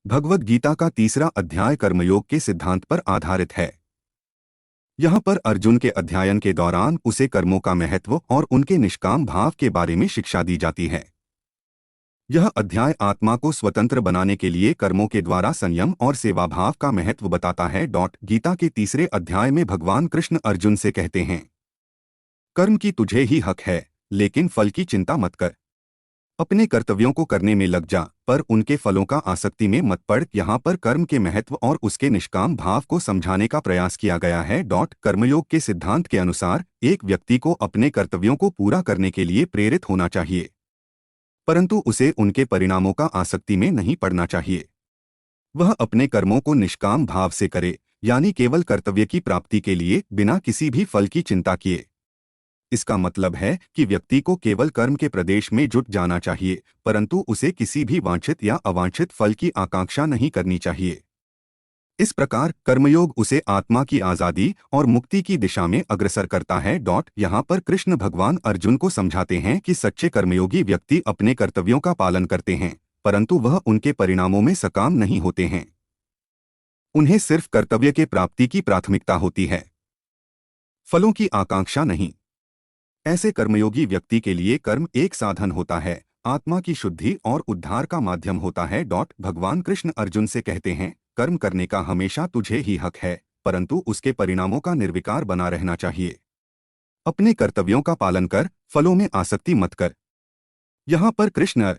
भगवद गीता का तीसरा अध्याय कर्मयोग के सिद्धांत पर आधारित है। यहाँ पर अर्जुन के अध्ययन के दौरान उसे कर्मों का महत्व और उनके निष्काम भाव के बारे में शिक्षा दी जाती है। यह अध्याय आत्मा को स्वतंत्र बनाने के लिए कर्मों के द्वारा संयम और सेवाभाव का महत्व बताता है। गीता के तीसरे अध्याय में भगवान कृष्ण अर्जुन से कहते हैं, कर्म की तुझे ही हक है, लेकिन फल की चिंता मत कर। अपने कर्तव्यों को करने में लग जा, पर उनके फलों का आसक्ति में मत पड़। यहाँ पर कर्म के महत्व और उसके निष्काम भाव को समझाने का प्रयास किया गया है। कर्मयोग के सिद्धांत के अनुसार एक व्यक्ति को अपने कर्तव्यों को पूरा करने के लिए प्रेरित होना चाहिए, परंतु उसे उनके परिणामों का आसक्ति में नहीं पड़ना चाहिए। वह अपने कर्मों को निष्काम भाव से करे, यानी केवल कर्तव्य की प्राप्ति के लिए, बिना किसी भी फल की चिंता किए। इसका मतलब है कि व्यक्ति को केवल कर्म के प्रदेश में जुट जाना चाहिए, परंतु उसे किसी भी वांछित या अवांछित फल की आकांक्षा नहीं करनी चाहिए। इस प्रकार कर्मयोग उसे आत्मा की आज़ादी और मुक्ति की दिशा में अग्रसर करता है। यहाँ पर कृष्ण भगवान अर्जुन को समझाते हैं कि सच्चे कर्मयोगी व्यक्ति अपने कर्तव्यों का पालन करते हैं, परंतु वह उनके परिणामों में सकाम नहीं होते हैं। उन्हें सिर्फ कर्तव्य के प्राप्ति की प्राथमिकता होती है, फलों की आकांक्षा नहीं। ऐसे कर्मयोगी व्यक्ति के लिए कर्म एक साधन होता है, आत्मा की शुद्धि और उद्धार का माध्यम होता है। भगवान कृष्ण अर्जुन से कहते हैं, कर्म करने का हमेशा तुझे ही हक है, परंतु उसके परिणामों का निर्विकार बना रहना चाहिए। अपने कर्तव्यों का पालन कर, फलों में आसक्ति मत कर। यहाँ पर कृष्ण